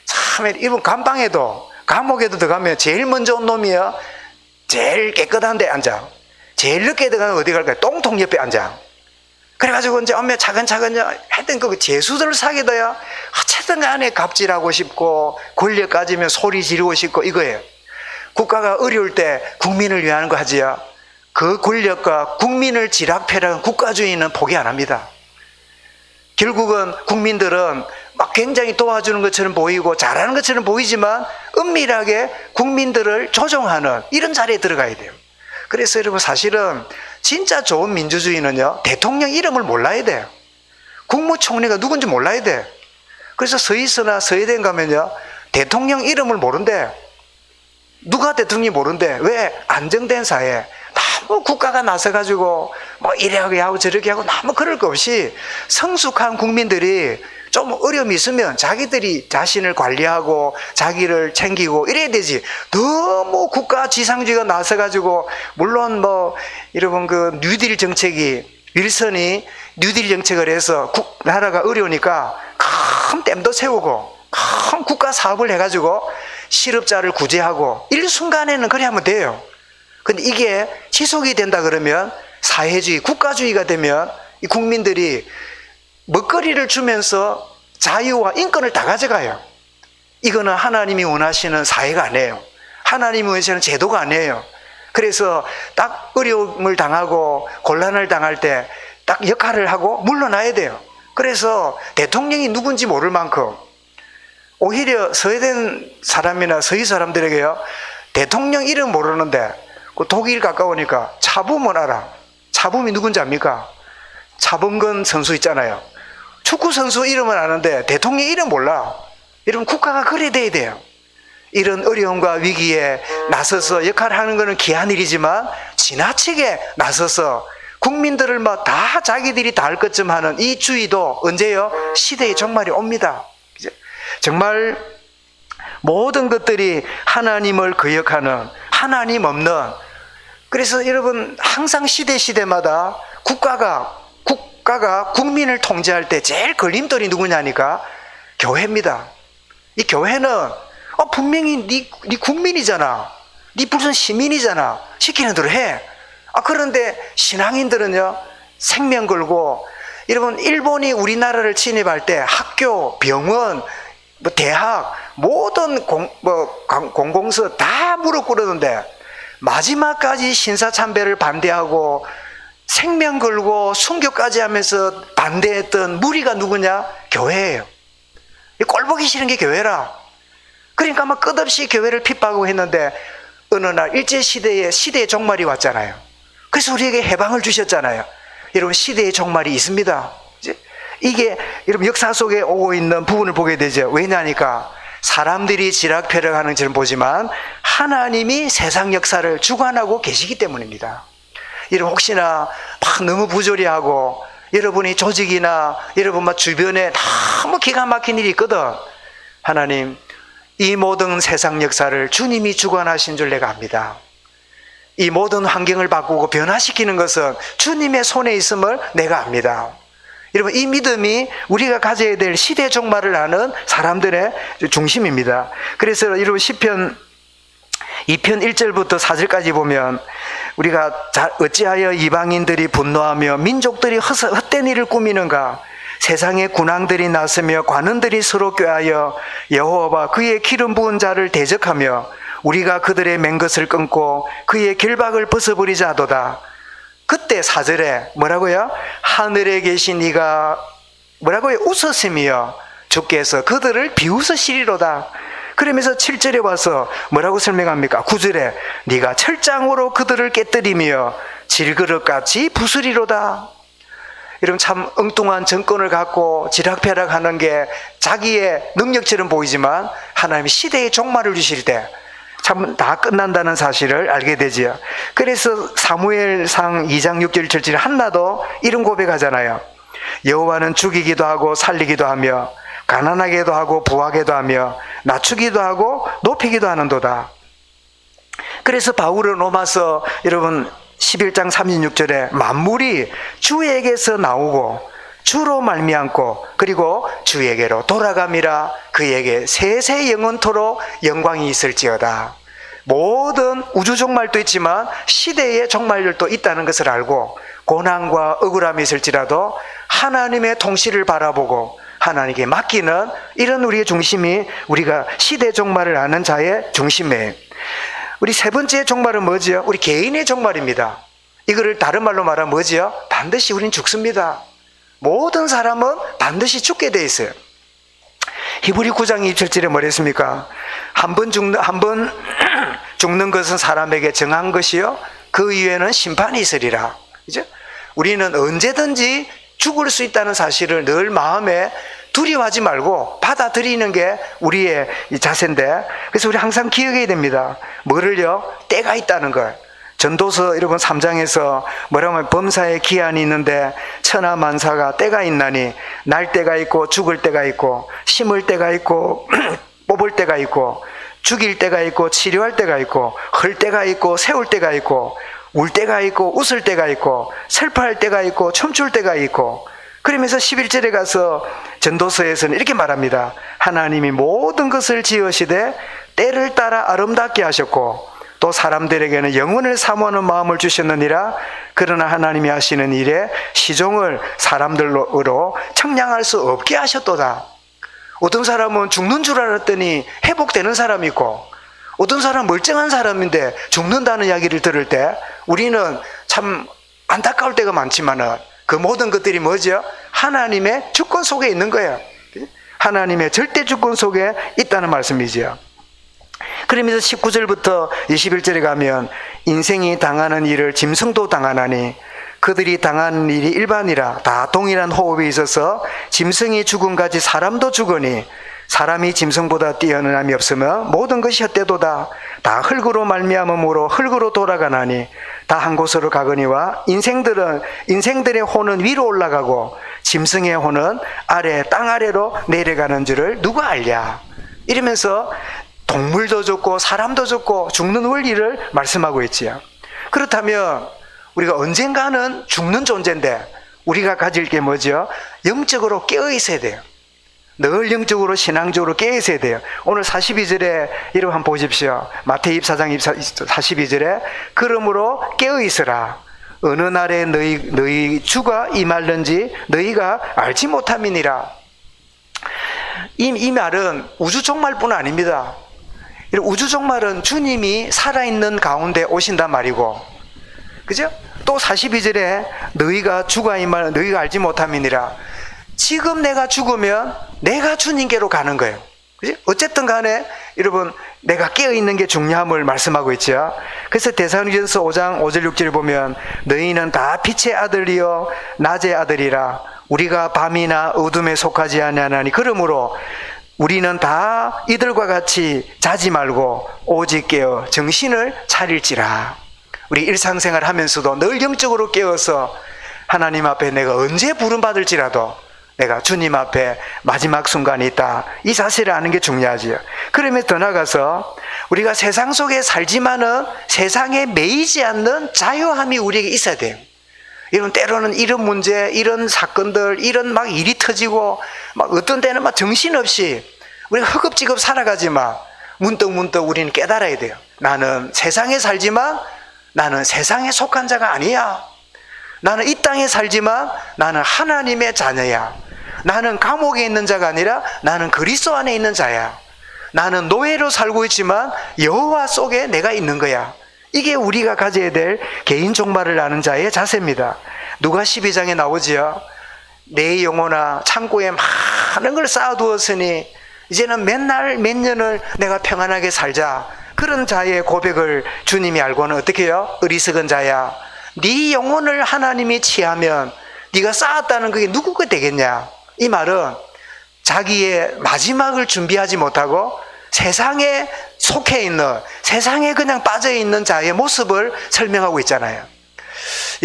참, 이분 감방에도, 감옥에도 들어가면 제일 먼저 온 놈이요, 제일 깨끗한 데 앉아. 제일 늦게 들어가면 어디 갈까요? 똥통 옆에 앉아. 그래가지고 이제 오면 차근차근 하여튼 그 재수들을 사귀어야 어쨌든 간에 갑질하고 싶고 권력 가지면 소리 지르고 싶고 이거예요. 국가가 어려울 때 국민을 위하는 거 하지요. 그 권력과 국민을 지락펴락한 국가주의는 포기 안 합니다. 결국은 국민들은 막 굉장히 도와주는 것처럼 보이고 잘하는 것처럼 보이지만 은밀하게 국민들을 조종하는 이런 자리에 들어가야 돼요. 그래서 여러분 사실은 진짜 좋은 민주주의는요, 대통령 이름을 몰라야 돼요. 국무총리가 누군지 몰라야 돼. 그래서 스위스나 스웨덴 가면요, 대통령 이름을 모른대. 누가 대통령이 모른대. 왜? 안정된 사회. 너무 국가가 나서가지고 뭐 이래 하고 저렇게 하고 너무 그럴 거 없이 성숙한 국민들이 좀 어려움이 있으면 자기들이 자신을 관리하고 자기를 챙기고 이래야 되지. 너무 국가 지상주의가 나서가지고, 물론 뭐 여러분 그 뉴딜 정책이, 윌슨이 뉴딜 정책을 해서 나라가 어려우니까 큰 댐도 세우고 큰 국가 사업을 해가지고 실업자를 구제하고 일순간에는 그래 하면 돼요. 근데 이게 지속이 된다 그러면 사회주의, 국가주의가 되면 이 국민들이 먹거리를 주면서 자유와 인권을 다 가져가요. 이거는 하나님이 원하시는 사회가 아니에요. 하나님이 원하시는 제도가 아니에요. 그래서 딱 어려움을 당하고 곤란을 당할 때 딱 역할을 하고 물러나야 돼요. 그래서 대통령이 누군지 모를 만큼, 오히려 스웨덴 사람이나 서희 사람들에게요, 대통령 이름 모르는데 그 독일 가까우니까 차붐은 알아. 차붐이 누군지 압니까? 차범근 선수 있잖아요. 축구 선수 이름은 아는데 대통령 이름 몰라. 여러분, 국가가 그래 돼야 돼요. 이런 어려움과 위기에 나서서 역할을 하는 것은 귀한 일이지만 지나치게 나서서 국민들을 막 다 자기들이 다 할 것쯤 하는 이 주의도 언제요? 시대의 종말이 옵니다. 정말 모든 것들이 하나님을 거역하는, 하나님 없는, 그래서 여러분 항상 시대마다 국가가 국민을 통제할 때 제일 걸림돌이 누구냐니까 교회입니다. 이 교회는 분명히 네 국민이잖아, 네 무슨 시민이잖아, 시키는 대로 해. 그런데 신앙인들은요, 생명 걸고, 여러분 일본이 우리나라를 침입할 때 학교, 병원, 대학, 모든 공공서 다 무릎 꿇었는데 마지막까지 신사참배를 반대하고 생명 걸고 순교까지 하면서 반대했던 무리가 누구냐? 교회예요. 꼴보기 싫은 게 교회라. 그러니까 막 끝없이 교회를 핍박하고 했는데 어느 날 일제시대에 시대의 종말이 왔잖아요. 그래서 우리에게 해방을 주셨잖아요. 여러분, 시대의 종말이 있습니다. 이게 여러분 역사 속에 오고 있는 부분을 보게 되죠. 왜냐하니까 사람들이 지락펴락하는 것처럼 보지만 하나님이 세상 역사를 주관하고 계시기 때문입니다. 여러분, 혹시나 막 너무 부조리하고 여러분이 조직이나 여러분 막 주변에 너무 기가 막힌 일이 있거든. 하나님, 이 모든 세상 역사를 주님이 주관하신 줄 내가 압니다. 이 모든 환경을 바꾸고 변화시키는 것은 주님의 손에 있음을 내가 압니다. 여러분, 이 믿음이 우리가 가져야 될 시대 종말을 아는 사람들의 중심입니다. 그래서 여러분 시편 2편 1절부터 4절까지 보면 우리가 어찌하여 이방인들이 분노하며 민족들이 헛된 일을 꾸미는가? 세상의 군왕들이 나서며 관원들이 서로 꾀하여 여호와와 그의 기름 부은 자를 대적하며 우리가 그들의 맨 것을 끊고 그의 결박을 벗어버리자 하도다. 그때 4절에 뭐라고요? 하늘에 계신 이가 뭐라고요? 웃으시며 주께서 그들을 비웃으시리로다. 그러면서 7절에 와서 뭐라고 설명합니까? 9절에 네가 철장으로 그들을 깨뜨리며 질그릇같이 부수리로다. 여러분, 참 엉뚱한 정권을 갖고 지락펴락하는 게 자기의 능력처럼 보이지만 하나님이 시대의 종말을 주실 때 참 다 끝난다는 사실을 알게 되지요. 그래서 사무엘상 2장 6절 7절 한나도 이런 고백하잖아요. 여호와는 죽이기도 하고 살리기도 하며 가난하게도 하고 부하게도 하며 낮추기도 하고 높이기도 하는도다. 그래서 바울은 로마서 여러분 11장 36절에 만물이 주에게서 나오고 주로 말미암고 그리고 주에게로 돌아감이라. 그에게 세세 영원토록 영광이 있을지어다. 모든 우주 종말도 있지만 시대의 종말들도 있다는 것을 알고 고난과 억울함이 있을지라도 하나님의 통치를 바라보고 하나님께 맡기는 이런 우리의 중심이 우리가 시대 종말을 아는 자의 중심이에요. 우리 세 번째 종말은 뭐지요? 우리 개인의 종말입니다. 이거를 다른 말로 말하면 뭐지요? 반드시 우린 죽습니다. 모든 사람은 반드시 죽게 돼 있어요. 히브리 9장 27절에 뭐랬습니까? 한 번 죽는 것은 사람에게 정한 것이요 그 이후에는 심판이 있으리라. 그죠? 우리는 언제든지 죽을 수 있다는 사실을 늘 마음에 두려워하지 말고 받아들이는 게 우리의 자세인데, 그래서 우리 항상 기억해야 됩니다. 뭐를요? 때가 있다는 걸. 전도서 여러분 3장에서 뭐라고 하면 범사에 기한이 있는데 천하만사가 때가 있나니 날 때가 있고 죽을 때가 있고 심을 때가 있고 뽑을 때가 있고 죽일 때가 있고 치료할 때가 있고 흘 때가 있고 세울 때가 있고 울 때가 있고 웃을 때가 있고 슬퍼할 때가 있고 춤출 때가 있고 그러면서 11절에 가서 전도서에서는 이렇게 말합니다. 하나님이 모든 것을 지으시되 때를 따라 아름답게 하셨고 또 사람들에게는 영혼을 사모하는 마음을 주셨느니라. 그러나 하나님이 하시는 일에 시종을 사람들로 청량할 수 없게 하셨도다. 어떤 사람은 죽는 줄 알았더니 회복되는 사람이 있고 어떤 사람은 멀쩡한 사람인데 죽는다는 이야기를 들을 때 우리는 참 안타까울 때가 많지만은 그 모든 것들이 뭐죠? 하나님의 주권 속에 있는 거예요. 하나님의 절대 주권 속에 있다는 말씀이죠. 그러면서 19절부터 21절에 가면 인생이 당하는 일을 짐승도 당하나니 그들이 당하는 일이 일반이라 다 동일한 호흡에 있어서 짐승이 죽음같이 사람도 죽으니 사람이 짐승보다 뛰어남이 없으면 모든 것이 헛되도다. 다 흙으로 말미암음으로 흙으로 돌아가나니 다 한 곳으로 가거니와 인생들의 혼은 위로 올라가고 짐승의 혼은 땅 아래로 내려가는 줄을 누가 알랴. 이러면서 동물도 죽고 사람도 죽고 죽는 원리를 말씀하고 있지요. 그렇다면 우리가 언젠가는 죽는 존재인데 우리가 가질 게 뭐죠? 영적으로 깨어 있어야 돼요. 늘 영적으로 신앙적으로 깨어 있어야 돼요. 오늘 42절에 이름 한번 보십시오. 마태이 24장 42절에 그러므로 깨어 있으라. 어느 날에 너희 주가 임할는지 너희가 알지 못함이니라. 이 말은 우주 종말뿐 아닙니다. 우주 종말은 주님이 살아있는 가운데 오신단 말이고, 그죠? 또 42절에 너희가 주가 임할 너희가 알지 못함이니라. 지금 내가 죽으면 내가 주님께로 가는 거예요. 그죠? 어쨌든 간에 여러분 내가 깨어있는 게 중요함을 말씀하고 있죠. 그래서 데살로니가전서 5장 5절 6절 보면 너희는 다 빛의 아들이요 낮의 아들이라 우리가 밤이나 어둠에 속하지 아니하나니 그러므로 우리는 다 이들과 같이 자지 말고 오직 깨어 정신을 차릴지라. 우리 일상생활 하면서도 늘 영적으로 깨어서 하나님 앞에 내가 언제 부름받을지라도 내가 주님 앞에 마지막 순간이 있다. 이 사실을 아는 게 중요하지요. 그러면 더 나아가서 우리가 세상 속에 살지만은 세상에 매이지 않는 자유함이 우리에게 있어야 돼요. 이런 때로는 이런 문제, 이런 사건들, 이런 막 일이 터지고 막 어떤 때는 막 정신없이 우리가 허겁지겁 살아가지만 문득 우리는 깨달아야 돼요. 나는 세상에 살지만 나는 세상에 속한 자가 아니야. 나는 이 땅에 살지만 나는 하나님의 자녀야. 나는 감옥에 있는 자가 아니라 나는 그리스도 안에 있는 자야. 나는 노예로 살고 있지만 여호와 속에 내가 있는 거야. 이게 우리가 가져야 될 개인 종말을 아는 자의 자세입니다. 누가 12장에 나오지요. 내 영혼아 창고에 많은 걸 쌓아두었으니 이제는 맨날 몇 년을 내가 평안하게 살자. 그런 자의 고백을 주님이 알고는 어떻게 해요? 어리석은 자야. 네 영혼을 하나님이 취하면 네가 쌓았다는 그게 누구가 되겠냐? 이 말은 자기의 마지막을 준비하지 못하고 세상에 속해 있는, 세상에 그냥 빠져 있는 자의 모습을 설명하고 있잖아요.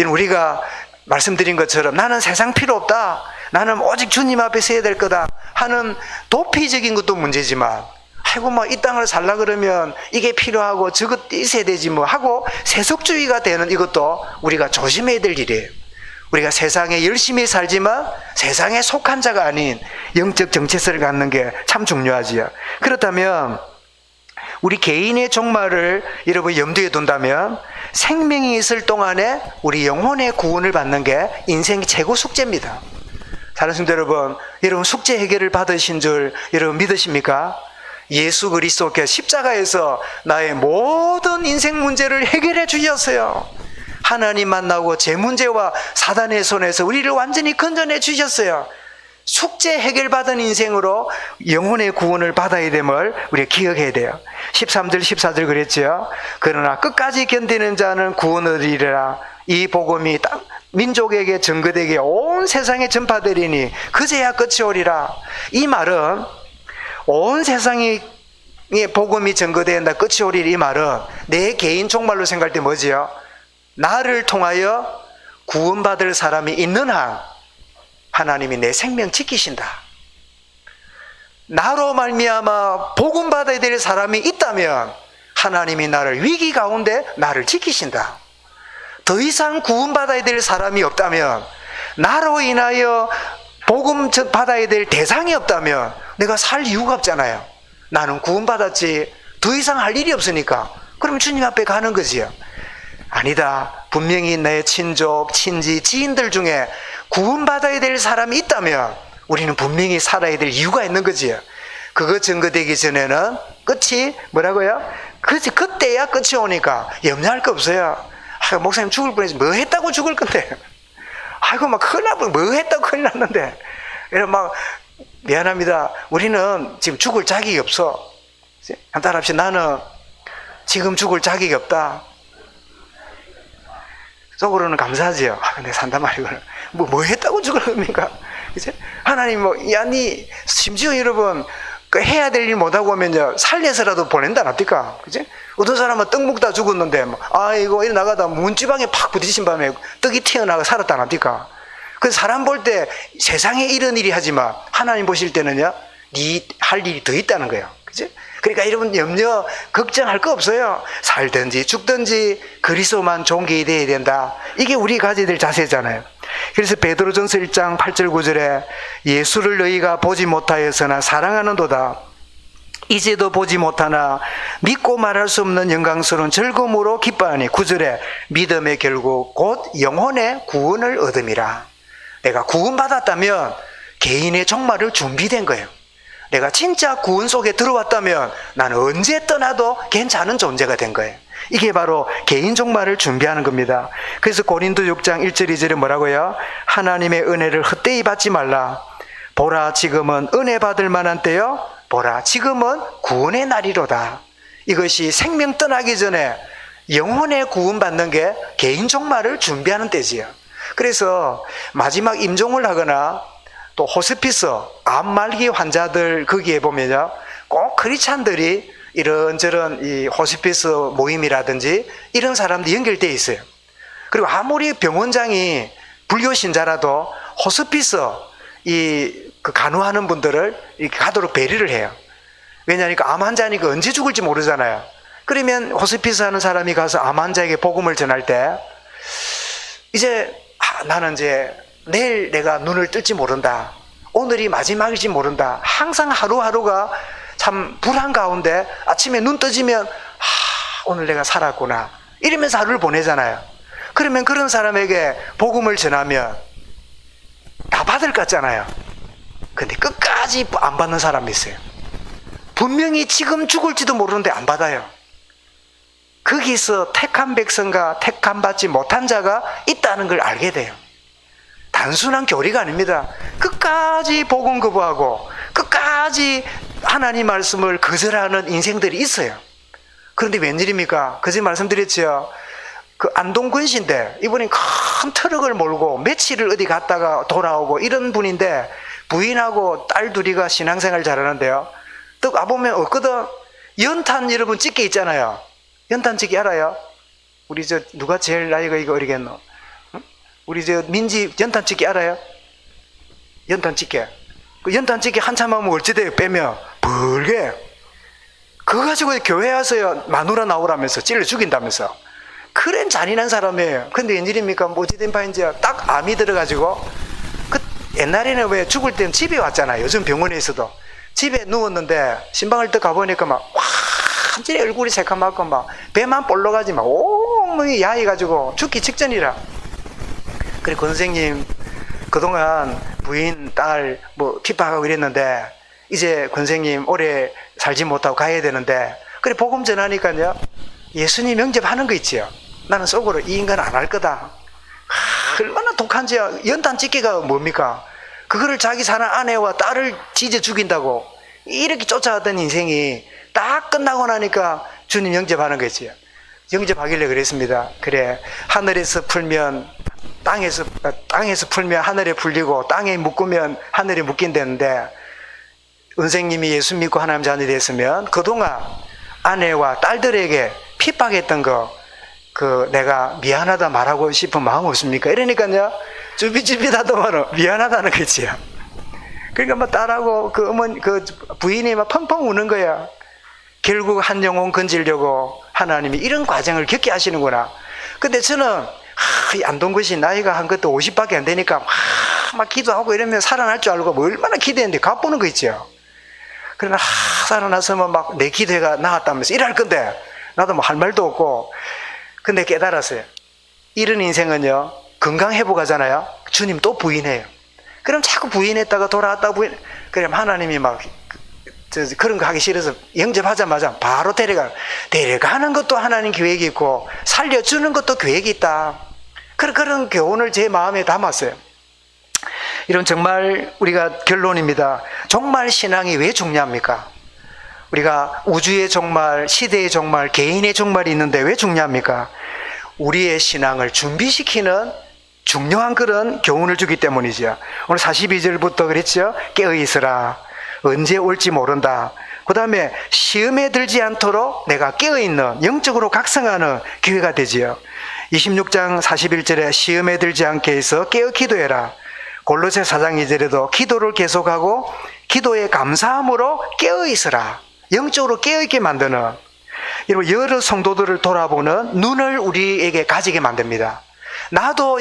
우리가 말씀드린 것처럼 나는 세상 필요 없다, 나는 오직 주님 앞에 서야 될 거다 하는 도피적인 것도 문제지만, 아이고 뭐 이 땅을 살라 그러면 이게 필요하고 저것 있어야 되지 뭐 하고 세속주의가 되는 이것도 우리가 조심해야 될 일이에요. 우리가 세상에 열심히 살지만 세상에 속한 자가 아닌 영적 정체성을 갖는 게 참 중요하지요. 그렇다면 우리 개인의 종말을 여러분 염두에 둔다면 생명이 있을 동안에 우리 영혼의 구원을 받는 게 인생의 최고 숙제입니다. 사랑하는 여러분, 여러분 숙제 해결을 받으신 줄 여러분 믿으십니까? 예수 그리스도께 십자가에서 나의 모든 인생 문제를 해결해 주셨어요. 하나님 만나고 제 문제와 사단의 손에서 우리를 완전히 건져내 주셨어요. 숙제 해결받은 인생으로 영혼의 구원을 받아야 됨을 우리가 기억해야 돼요. 13절 14절 그랬죠. 그러나 끝까지 견디는 자는 구원을 얻으리라. 이 복음이 민족에게 전거되게 온 세상에 전파되리니 그제야 끝이 오리라. 이 말은 온 세상에 복음이 전거된다, 끝이 오리라. 이 말은 내 개인 종말로 생각할 때 뭐지요? 나를 통하여 구원받을 사람이 있는 한 하나님이 내 생명 지키신다. 나로 말미암아 복음 받아야 될 사람이 있다면 하나님이 나를 위기 가운데 나를 지키신다. 더 이상 구원받아야 될 사람이 없다면, 나로 인하여 복음 받아야 될 대상이 없다면 내가 살 이유가 없잖아요. 나는 구원받았지, 더 이상 할 일이 없으니까 그러면 주님 앞에 가는 거지요. 아니다. 분명히 내 친족, 친지, 지인들 중에 구원받아야 될 사람이 있다면 우리는 분명히 살아야 될 이유가 있는 거지요. 그거 증거되기 전에는 끝이 뭐라고요? 그때야 끝이 오니까 염려할 거 없어요. 아이고, 목사님 죽을 뻔했지. 뭐 했다고 죽을 건데. 아이고, 막 큰일 나고, 뭐 했다고 큰일 났는데. 이런 막, 미안합니다. 우리는 지금 죽을 자격이 없어. 한달 합시 나는 지금 죽을 자격이 없다. 속으로는 감사하지요. 아, 근데 산단 말이구나. 뭐 했다고 죽을 겁니까? 이제 하나님 심지어 여러분, 그 해야 될 일 못하고 하면 살려서라도 보낸다 납니까? 그지? 어떤 사람은 떡 먹다 죽었는데, 아이고, 이리 나가다 문지방에 팍 부딪힌 밤에 떡이 튀어나가 살았다 납니까? 그 사람 볼 때 세상에 이런 일이 하지만 하나님 보실 때는요, 네 할 일이 더 있다는 거예요. 그지? 그러니까 여러분 염려, 걱정할 거 없어요. 살든지 죽든지 그리스도만 존귀해야 된다. 이게 우리 가져야 될 자세잖아요. 그래서 베드로전서 1장 8절 9절에 예수를 너희가 보지 못하였으나 사랑하는도다. 이제도 보지 못하나 믿고 말할 수 없는 영광스러운 즐거움으로 기뻐하니 9절에 믿음의 결국 곧 영혼의 구원을 얻음이라. 내가 구원받았다면 개인의 종말을 준비된 거예요. 내가 진짜 구원 속에 들어왔다면 나는 언제 떠나도 괜찮은 존재가 된 거예요. 이게 바로 개인 종말을 준비하는 겁니다. 그래서 고린도 6장 1절 2절에 뭐라고요? 하나님의 은혜를 헛되이 받지 말라. 보라, 지금은 은혜 받을 만한 때요. 보라, 지금은 구원의 날이로다. 이것이 생명 떠나기 전에 영혼의 구원받는 게 개인 종말을 준비하는 때지요. 그래서 마지막 임종을 하거나 또 호스피스, 암 말기 환자들 거기에 보면요, 꼭 크리스찬들이 이런저런 이 호스피스 모임이라든지 이런 사람들이 연결되어 있어요. 그리고 아무리 병원장이 불교 신자라도 호스피스 그 간호하는 분들을 이렇게 가도록 배려를 해요. 왜냐하니까 암 환자니까 언제 죽을지 모르잖아요. 그러면 호스피스 하는 사람이 가서 암 환자에게 복음을 전할 때, 이제 나는 이제 내일 내가 눈을 뜰지 모른다. 오늘이 마지막일지 모른다. 항상 하루하루가 참 불안 가운데 아침에 눈 떠지면 오늘 내가 살았구나. 이러면서 하루를 보내잖아요. 그러면 그런 사람에게 복음을 전하면 다 받을 것 같잖아요. 근데 끝까지 안 받는 사람이 있어요. 분명히 지금 죽을지도 모르는데 안 받아요. 거기서 택한 백성과 택한 받지 못한 자가 있다는 걸 알게 돼요. 단순한 교리가 아닙니다. 끝까지 복음 거부하고 끝까지 하나님 말씀을 거절하는 인생들이 있어요. 그런데 웬일입니까? 그제 말씀드렸죠. 그 안동군 씨인데 이분이 큰 트럭을 몰고 며칠을 어디 갔다가 돌아오고 이런 분인데 부인하고 딸 둘이가 신앙생활 잘하는데요. 또 가보면 없거든. 연탄 여러분 찍게 있잖아요. 연탄 찍기 알아요? 우리 누가 제일 나이가 이거 어리겠노? 우리 민지 연탄 찍기 알아요? 연탄 찍기. 그 연탄 찍기 한참 하면 어찌돼요? 빼면 벌게. 그거 가지고 교회 와서요 마누라 나오라면서 찔러 죽인다면서. 그런 잔인한 사람이에요. 근데 웬일입니까? 뭐지된 바인지 딱 암이 들어가지고, 그 옛날에는 왜 죽을 때는 집에 왔잖아요. 요즘 병원에 있어도 집에 누웠는데 신방을 딱 가보니까 막 완전히 얼굴이 새카맣고 막 배만 볼록하지 막 온몸이 야해가지고 죽기 직전이라. 그래 권선생님 그동안 부인 딸 뭐 핍박하고 이랬는데 이제 권선생님 오래 살지 못하고 가야 되는데, 그래 복음 전하니까요 예수님 영접하는 거 있지요. 나는 속으로 이 인간 안 할 거다. 얼마나 독한지. 연탄 찍기가 뭡니까? 그거를 자기 사는 아내와 딸을 찢어 죽인다고 이렇게 쫓아왔던 인생이 딱 끝나고 나니까 주님 영접하는 거지요. 영접하길래 그랬습니다. 그래, 하늘에서 풀면 땅에서 풀면 하늘에 풀리고 땅에 묶으면 하늘에 묶인다는데, 선생님이 예수 믿고 하나님 자녀 됐으면 그동안 아내와 딸들에게 핍박했던 거, 내가 미안하다 말하고 싶은 마음 없습니까? 이러니까요, 쭈삣쭈삣하더만은 미안하다는 거지요. 그러니까 막 딸하고 그 부인이 막 펑펑 우는 거야. 결국 한 영혼 건지려고 하나님이 이런 과정을 겪게 하시는구나. 근데 저는 안동 것이 나이가 한 것도 50밖에 안 되니까 막 기도하고 이러면 살아날 줄 알고 뭐 얼마나 기대했는데 갚보는 거 있죠. 그러나 살아나서면 막 내 기대가 나았다면서 일할 건데 나도 뭐 할 말도 없고. 근데 깨달았어요. 이런 인생은요, 건강 회복하잖아요. 주님 또 부인해요. 그럼 자꾸 부인했다가 돌아왔다가 그럼 하나님이 막 그런 거 하기 싫어서 영접하자마자 바로 데려가는 것도 하나님 계획이 있고 살려주는 것도 계획이 있다. 그런 교훈을 제 마음에 담았어요. 이런 정말 우리가 결론입니다. 정말 신앙이 왜 중요합니까? 우리가 우주의 종말, 시대의 종말, 개인의 종말이 있는데 왜 중요합니까? 우리의 신앙을 준비시키는 중요한 그런 교훈을 주기 때문이죠. 오늘 42절부터 그랬죠. 깨어있으라. 언제 올지 모른다. 그 다음에 시험에 들지 않도록 내가 깨어있는, 영적으로 각성하는 기회가 되지요. 26장 41절에 시험에 들지 않게 해서 깨어 기도해라. 골로새 4장 2절에도 기도를 계속하고 기도에 감사함으로 깨어있으라. 영적으로 깨어있게 만드는, 여러분, 여러 성도들을 돌아보는 눈을 우리에게 가지게 만듭니다. 나도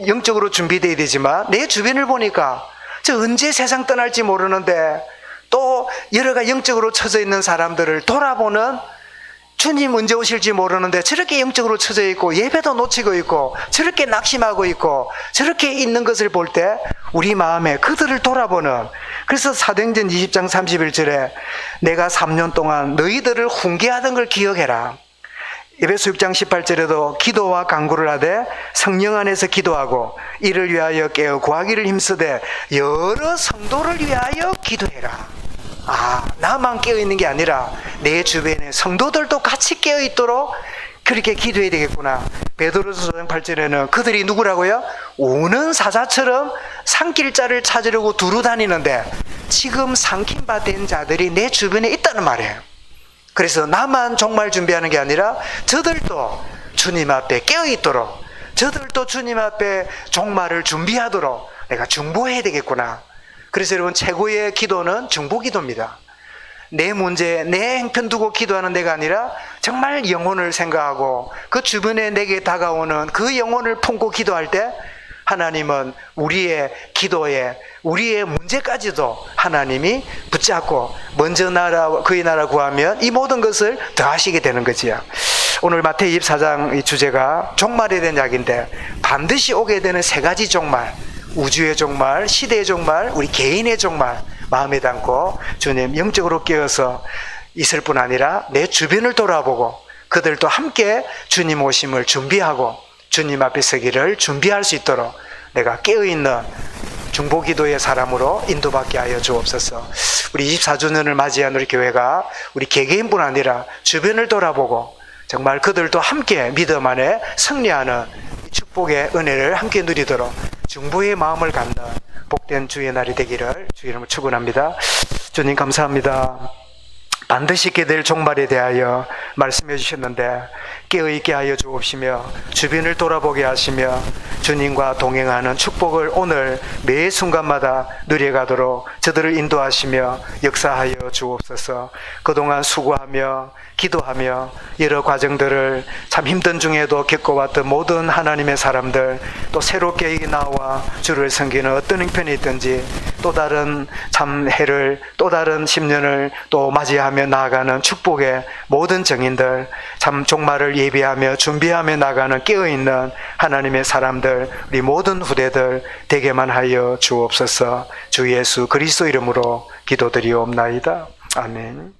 영적으로 준비되어야 되지만 내 주변을 보니까 저 언제 세상 떠날지 모르는데 또 여러가 영적으로 처져 있는 사람들을 돌아보는, 주님 언제 오실지 모르는데 저렇게 영적으로 처져 있고 예배도 놓치고 있고 저렇게 낙심하고 있고 저렇게 있는 것을 볼 때 우리 마음에 그들을 돌아보는, 그래서 사도행전 20장 31절에 내가 3년 동안 너희들을 훈계하던 걸 기억해라. 에베소 6장 18절에도 기도와 간구를 하되 성령 안에서 기도하고 이를 위하여 깨어 구하기를 힘쓰되 여러 성도를 위하여 기도해라. 나만 깨어있는 게 아니라 내 주변에 성도들도 같이 깨어있도록 그렇게 기도해야 되겠구나. 베드로서 5장 8절에는 그들이 누구라고요? 우는 사자처럼 산길자를 찾으려고 두루 다니는데 지금 삼킨 바 된 자들이 내 주변에 있다는 말이에요. 그래서 나만 종말 준비하는 게 아니라 저들도 주님 앞에 깨어있도록, 저들도 주님 앞에 종말을 준비하도록 내가 중보해야 되겠구나. 그래서 여러분, 최고의 기도는 중보기도입니다. 내 문제, 내 행편 두고 기도하는 데가 아니라 정말 영혼을 생각하고 그 주변에 내게 다가오는 그 영혼을 품고 기도할 때 하나님은 우리의 기도에, 우리의 문제까지도 하나님이 붙잡고 먼저 그의 나라 구하면 이 모든 것을 더하시게 되는 거지요. 오늘 마태복음 24장 이 주제가 종말에 대한 이야기인데 반드시 오게 되는 세 가지 종말, 우주의 종말, 시대의 종말, 우리 개인의 종말 마음에 담고 주님 영적으로 깨어서 있을 뿐 아니라 내 주변을 돌아보고 그들도 함께 주님 오심을 준비하고 주님 앞에 서기를 준비할 수 있도록 내가 깨어있는 중보기도의 사람으로 인도받게 하여 주옵소서. 우리 24주년을 맞이한 우리 교회가 우리 개개인뿐 아니라 주변을 돌아보고 정말 그들도 함께 믿음 안에 승리하는 축복의 은혜를 함께 누리도록 중보의 마음을 갖는 복된 주의 날이 되기를 주의 이름으로 축원합니다. 주님 감사합니다. 반드시 있게 될 종말에 대하여 말씀해 주셨는데 깨어있게 하여 주옵시며 주변을 돌아보게 하시며 주님과 동행하는 축복을 오늘 매 순간마다 누려가도록 저들을 인도하시며 역사하여 주옵소서. 그동안 수고하며 기도하며 여러 과정들을 참 힘든 중에도 겪어왔던 모든 하나님의 사람들, 또 새롭게 나와 주를 섬기는 어떤 형편이 있든지 또 다른 참 해를, 또 다른 10년을 또 맞이하며 나아가는 축복의 모든 정인들, 참 종말을 예비하며 준비하며 나가는 깨어있는 하나님의 사람들, 우리 모든 후대들 되게만 하여 주옵소서. 주 예수 그리스도 이름으로 기도드리옵나이다. 아멘.